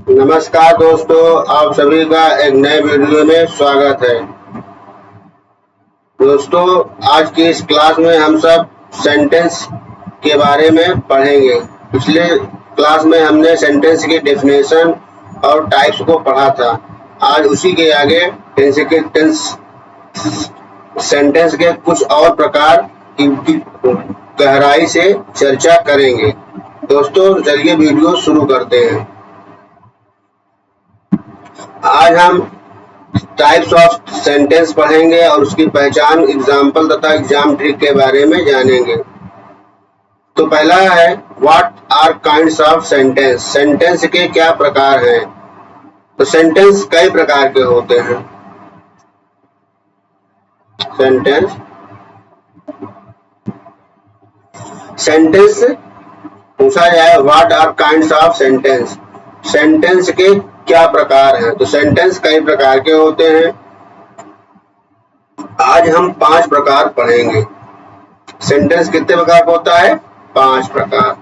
नमस्कार दोस्तों, आप सभी का एक नए वीडियो में स्वागत है। दोस्तों, आज की इस क्लास में हम सब सेंटेंस के बारे में पढ़ेंगे। पिछले क्लास में हमने सेंटेंस की डेफिनेशन और टाइप्स को पढ़ा था। आज उसी के आगे सेंटेंस के कुछ और प्रकार की गहराई से चर्चा करेंगे। दोस्तों, चलिए वीडियो शुरू करते हैं। आज हम टाइप्स ऑफ सेंटेंस पढ़ेंगे और उसकी पहचान, एग्जाम्पल तथा एग्जाम ट्रिक के बारे में जानेंगे। तो पहला है, what are kinds of sentence. Sentence के क्या प्रकार हैं? तो सेंटेंस कई प्रकार के होते हैं। सेंटेंस पूछा जाए, what are kinds of sentence, sentence के क्या प्रकार हैं? तो सेंटेंस कई प्रकार के होते हैं। आज हम 5 प्रकार पढ़ेंगे। सेंटेंस कितने प्रकार का होता है? 5 प्रकार।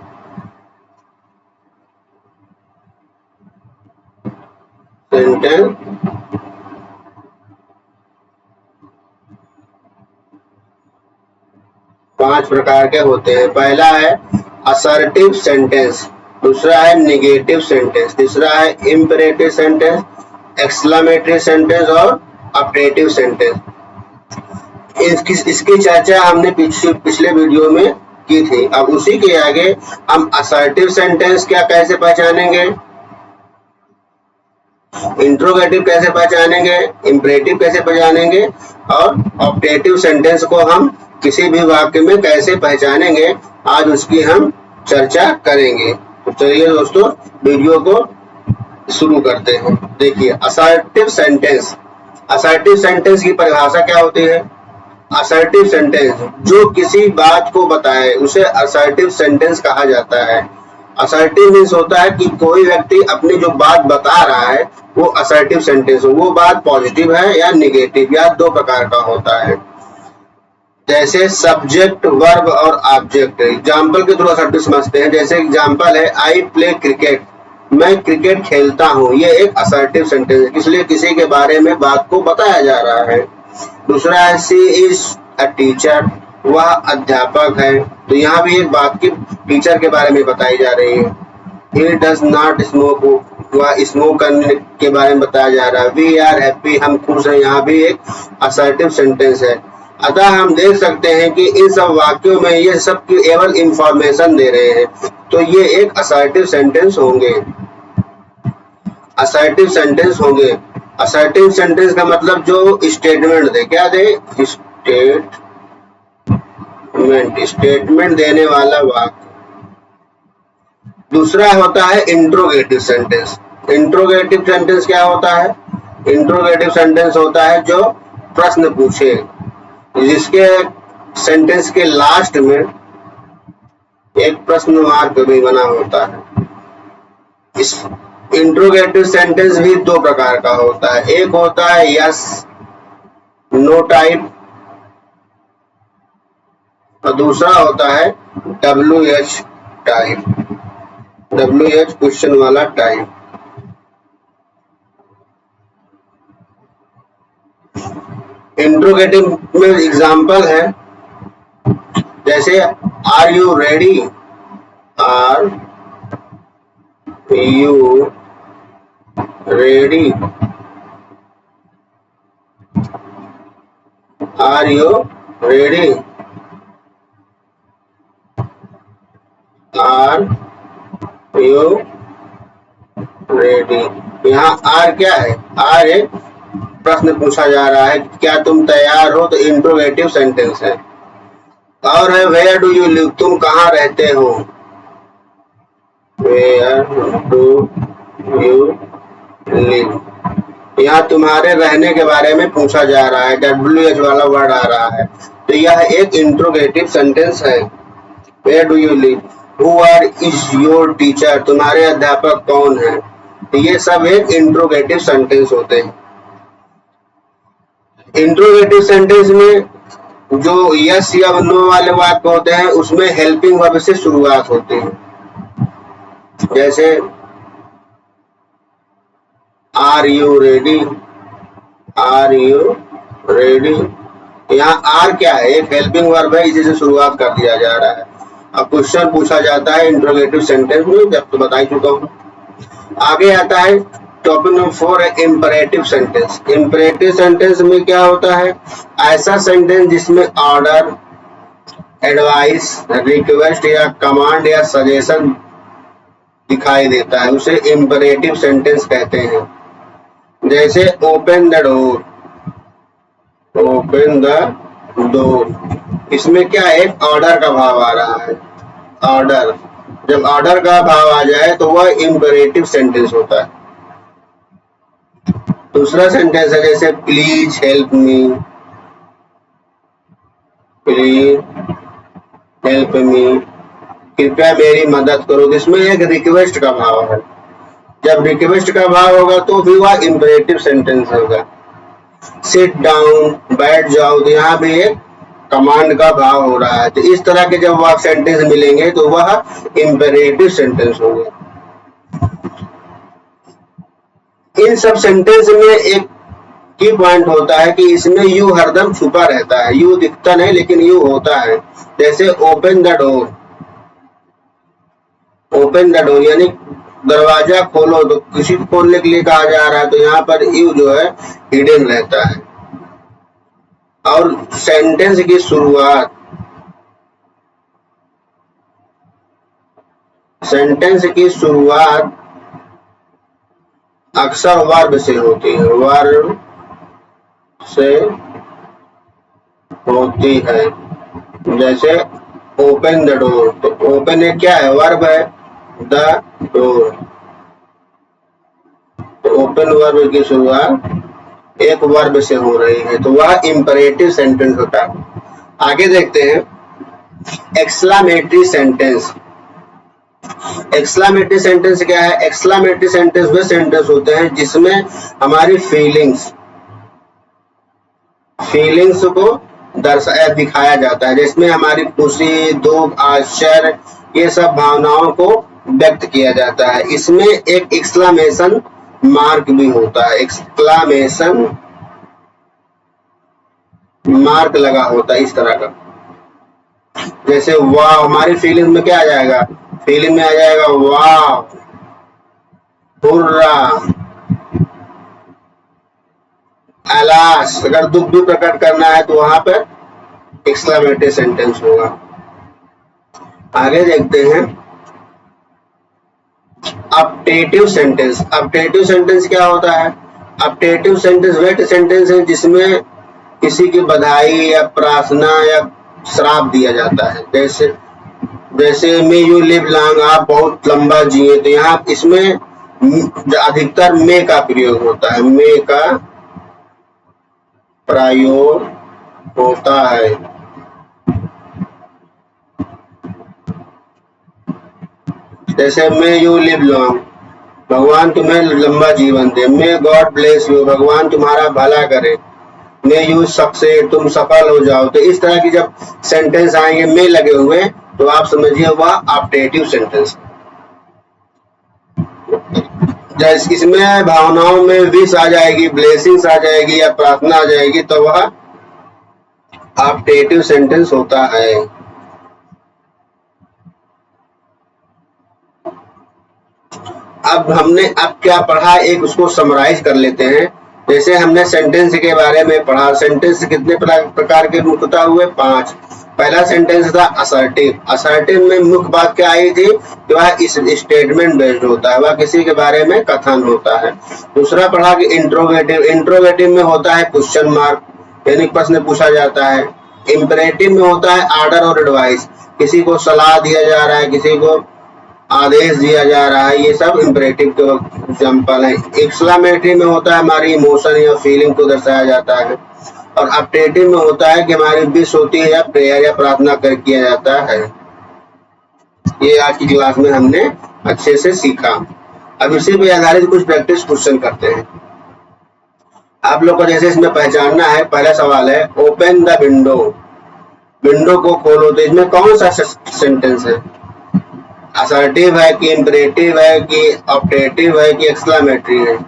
सेंटेंस 5 प्रकार के होते हैं। पहला है असर्टिव सेंटेंस, दूसरा है निगेटिव सेंटेंस, तीसरा है इंपेरेटिव सेंटेंस, एक्सक्लेमेटरी सेंटेंस और ऑपरेटिव सेंटेंस। इसकी चर्चा हमने पिछले वीडियो में की थी। अब उसी के आगे हम असर्टिव सेंटेंस क्या कैसे पहचानेंगे, इंट्रोगेटिव कैसे पहचानेंगे, इंपेरेटिव कैसे पहचानेंगे और ऑपरेटिव सेंटेंस को हम किसी भी वाक्य में कैसे पहचानेंगे, आज उसकी हम चर्चा करेंगे। तो चलिए दोस्तों, वीडियो को शुरू करते हैं। देखिए, असर्टिव सेंटेंस। असर्टिव सेंटेंस की परिभाषा क्या होती है? असर्टिव सेंटेंस जो किसी बात को बताए उसे असर्टिव सेंटेंस कहा जाता है। असर्टिव मीन्स होता है कि कोई व्यक्ति अपनी जो बात बता रहा है वो असर्टिव सेंटेंस हो। वो बात पॉजिटिव है या निगेटिव, या 2 प्रकार का होता है। जैसे सब्जेक्ट, वर्ब और ऑब्जेक्ट। एग्जाम्पल के थ्रू असर्टिव समझते हैं। जैसे एग्जाम्पल है, आई प्ले क्रिकेट, मैं क्रिकेट खेलता हूँ। ये एक असर्टिव सेंटेंस है, इसलिए किसी के बारे में बात को बताया जा रहा है। दूसरा है, शी इज अ टीचर, वह अध्यापक है। तो यहाँ भी एक बात की टीचर के बारे में बताई जा रही है। ही डज नॉट स्मोक, वह स्मोक करने के बारे में बताया जा रहा है। वी आर हैप्पी, हम खुश हैं। यहाँ भी एक असर्टिव सेंटेंस है। अतः हम देख सकते हैं कि इन सब वाक्यों में ये सब केवल इंफॉर्मेशन दे रहे हैं, तो ये एक असर्टिव सेंटेंस होंगे। असर्टिव सेंटेंस होंगे। असर्टिव सेंटेंस का मतलब जो स्टेटमेंट दे, क्या दे? स्टेटमेंट देने वाला वाक्य। दूसरा होता है इंट्रोगेटिव सेंटेंस। इंट्रोगेटिव सेंटेंस क्या होता है? इंट्रोगेटिव सेंटेंस होता है जो प्रश्न पूछे, जिसके सेंटेंस के लास्ट में एक प्रश्न मार्क भी बना होता है। इस इंट्रोगेटिव सेंटेंस भी 2 प्रकार का होता है। एक होता है यस नो टाइप और दूसरा होता है WH टाइप। WH क्वेश्चन वाला टाइप। इंट्रोगेटिव में एग्जाम्पल है, जैसे are you ready, are you ready, are you ready, are you ready. यहाँ आर क्या है? आर एक प्रश्न पूछा जा रहा है, क्या तुम तैयार हो? तो इंट्रोगेटिव सेंटेंस है। और है वेयर डू यू लिव, तुम कहाँ रहते हो? वेयर डू यू लिव, यहाँ तुम्हारे रहने के बारे में पूछा जा रहा है। WH वाला वर्ड आ रहा है, तो यह एक इंट्रोगेटिव सेंटेंस है। Where do you live, who are is your teacher, तुम्हारे अध्यापक कौन है? तो ये सब एक इंट्रोगेटिव सेंटेंस होते हैं। इंट्रोगेटिव सेंटेंस में जो यस या नो वाले वाक्य होते हैं उसमें हेल्पिंग वर्ब से शुरुआत होती है। जैसे are you ready, are you ready. यहाँ आर क्या है, एक हेल्पिंग वर्ब है, इसी से शुरुआत कर दिया जा रहा है। अब क्वेश्चन पूछा जाता है इंट्रोगेटिव सेंटेंस में, जब तो बता ही चुका हूँ। आगे आता है टॉपिक नंबर 4 है इम्परेटिव सेंटेंस। इम्परेटिव सेंटेंस में क्या होता है, ऐसा सेंटेंस जिसमें ऑर्डर, एडवाइस, रिक्वेस्ट या कमांड या सजेशन दिखाई देता है, उसे इम्परेटिव सेंटेंस कहते हैं। जैसे open the door, open the door, इसमें क्या है, ऑर्डर का भाव आ रहा है, ऑर्डर। जब ऑर्डर का भाव आ जाए तो वह इम्परेटिव सेंटेंस होता है। दूसरा सेंटेंस है जैसे please help me, please help me, कृपया मेरी मदद करो, जिसमें एक रिक्वेस्ट का भाव है। जब रिक्वेस्ट का भाव होगा तो भी वह इम्परेटिव सेंटेंस होगा। सिट डाउन, बैठ जाओ, तो यहाँ भी एक कमांड का भाव हो रहा है। तो इस तरह के जब वह सेंटेंस मिलेंगे तो वह इम्परेटिव सेंटेंस होंगे। इन सब सेंटेंस में एक की पॉइंट होता है कि इसमें यू हरदम छुपा रहता है, यू दिखता नहीं लेकिन यू होता है। जैसे open the door, open the door यानी दरवाजा खोलो, तो किसी को खोलने के लिए कहा जा रहा है, तो यहाँ पर यू जो है हिडन रहता है। और सेंटेंस की शुरुआत, सेंटेंस की शुरुआत अक्सर वर्ब से होती है, वर्ब से होती है। जैसे ओपन द डोर, तो ओपन है क्या है, वर्ब है, द डोर, तो ओपन वर्ब की शुरुआत एक वर्ब से हो रही है, तो वह इम्परेटिव सेंटेंस होता है। आगे देखते हैं एक्सक्लेमेटरी सेंटेंस। एक्सक्लेमेटरी सेंटेंस क्या है, एक्सक्लेमेटरी सेंटेंस वे सेंटेंस होते हैं जिसमें हमारी फीलिंग्स को दर्शाया दिखाया जाता है, जिसमें हमारी खुशी, दुख, आश्चर्य, ये सब भावनाओं को व्यक्त किया जाता है। इसमें एक एक्सक्लेमेशन मार्क भी होता है, एक्सक्लेमेशन मार्क लगा होता है इस तरह का। जैसे वाह, हमारी फीलिंग में क्या आ जाएगा, फीलिंग में आ जाएगा वाह, हुर्रा, अलास। अगर दुख भी प्रकट करना है तो वहां पर एक्सक्लेमेटरी सेंटेंस होगा। आगे देखते हैं अपटेटिव सेंटेंस। अपटेटिव सेंटेंस क्या होता है, अपटेटिव सेंटेंस वह सेंटेंस है जिसमें किसी की बधाई या प्रार्थना या श्राप दिया जाता है। जैसे मे यू लिव लॉन्ग, आप बहुत लंबा जिए, तो यहाँ इसमें अधिकतर मे का प्रयोग होता है, मे का प्रयोग होता है। जैसे मे यू लिव लॉन्ग, भगवान तुम्हें लंबा जीवन दे। मे गॉड ब्लेस यू, भगवान तुम्हारा भला करे। मे यू सक्सेड, तुम सफल हो जाओ। तो इस तरह की जब सेंटेंस आएंगे मे लगे हुए, तो आप समझिए वह अपटेटिव सेंटेंस। जैसे इसमें भावनाओं में विश आ जाएगी, ब्लेसिंग्स आ जाएगी या प्रार्थना आ जाएगी, तो वह अपटेटिव सेंटेंस होता है। अब क्या पढ़ा, एक उसको समराइज कर लेते हैं। जैसे हमने सेंटेंस के बारे में पढ़ा, सेंटेंस कितने प्रकार के मुख्यतः हुए, 5। पहला सेंटेंस था असर्टिव। असर्टिव में मुख्य बात क्या आई थी कि वह इस स्टेटमेंट बेस्ड होता है, वह किसी के बारे में कथन होता है। दूसरा पढ़ा कि इंट्रोगेटिव। इंट्रोगेटिव में होता है क्वेश्चन मार्क, यानी प्रश्न पूछा जाता है। इंपरेटिव में होता है आर्डर और एडवाइस, किसी को सलाह दिया जा रहा है, किसी को आदेश दिया जा रहा है, ये सब इंपरेटिव के एग्जाम्पल है। एक्सक्लेमेटरी में होता है हमारी इमोशन या फीलिंग को दर्शाया जाता है। और अपटेटिव में होता है कि हमारी विश होती है या प्रेयर या प्रार्थना कर किया जाता है। ये आज की क्लास में हमने अच्छे से सीखा। अब इसी पे आधारित कुछ प्रैक्टिस क्वेश्चन करते हैं। आप लोग को जैसे इसमें पहचानना है, पहला सवाल है ओपन द विंडो, विंडो को खोलो। तो इसमें कौन सा सेंटेंस है, असर्टिव है कि इंपरेटिव है कि ऑप्टेटिव है कि एक्सक्लेमेटरी है?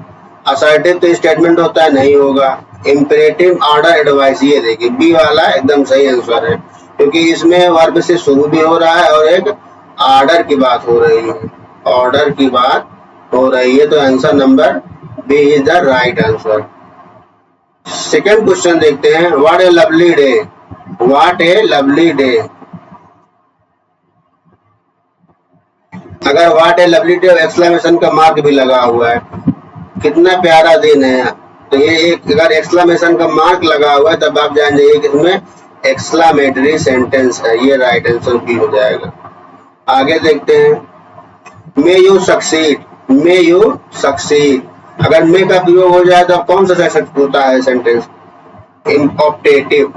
असर्टिव तो स्टेटमेंट होता है, नहीं होगा। इम्पेरेटिव ऑर्डर एडवाइस, ये देखिए बी वाला एकदम सही आंसर है, क्योंकि इसमें वर्ब से शुरू भी हो रहा है और एक ऑर्डर की बात हो रही है, ऑर्डर की बात हो रही है, तो answer number B is the right answer. Second question देखते हैं, what a lovely day, what a lovely day. अगर what a lovely day exclamation का मार्क भी लगा हुआ है, कितना प्यारा दिन है, तो ये एक अगर एक्सक्लेमेशन का मार्क लगा हुआ है तब आप जान जाइए कि इसमें एक्सक्लेमेटरी सेंटेंस है, ये राइट आंसर भी हो जाएगा। आगे देखते हैं, may you succeed, may you succeed, अगर मे का प्रयोग हो जाए तो कौन सा होता है सेंटेंस, ऑप्टेटिव,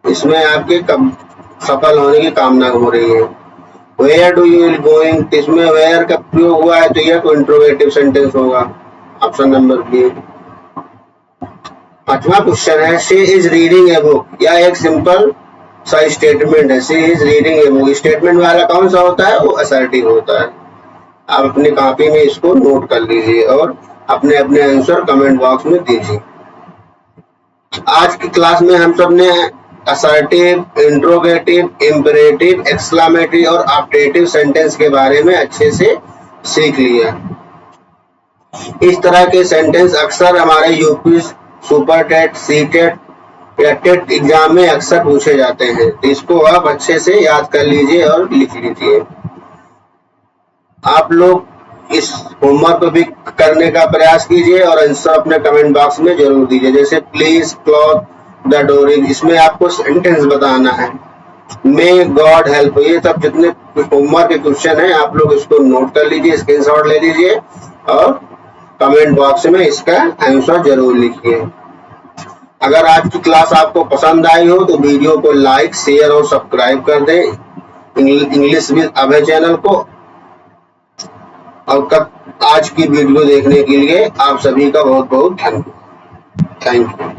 इसमें आपके सफल होने की कामना हो रही है। वेयर डू यू गोइंग, इसमें वेयर का प्रयोग हुआ है तो यह तो इंट्रोगेटिव सेंटेंस होगा, ऑप्शन नंबर बी। पांचवा क्वेश्चन है, she is reading a book, यह एक सिंपल सा स्टेटमेंट है, she is reading a book, statement वाला कौन सा होता है, वो असर्टिव होता है। आप अपनी कॉपी में इसको नोट कर लीजिए और अपने अपने आंसर कमेंट बॉक्स में दीजिए। आज की क्लास में हम सब ने असर्टिव, इंट्रोगेटिव, इम्पेरेटिव, एक्सक्लेमेटरी और ऑप्टेटिव सेंटेंस के बारे में अच्छे से सीख लिया। इस तरह के सेंटेंस अक्सर हमारे UP super TET, C TET या टेट एग्जाम में अक्सर पूछे जाते हैं, तो इसको आप अच्छे से याद कर लीजिए और लिख लीजिए। आप लोग इस होमवर्क को भी करने का प्रयास कीजिए और आंसर अपने कमेंट बॉक्स में जरूर दीजिए। जैसे प्लीज क्लॉथ द डोरिंग, इसमें आपको सेंटेंस बताना है, मे गॉड हेल्प, ये सब जितने होमवर्क के क्वेश्चन हैं आप लोग इसको नोट कर लीजिए, स्क्रीनशॉट ले लीजिए और कमेंट बॉक्स में इसका आंसर जरूर लिखिए। अगर आज की क्लास आपको पसंद आई हो तो वीडियो को लाइक, शेयर और सब्सक्राइब कर दें इंग्लिश विद अभय चैनल को। और आज की वीडियो देखने के लिए आप सभी का बहुत बहुत धन्यवाद। Thank you.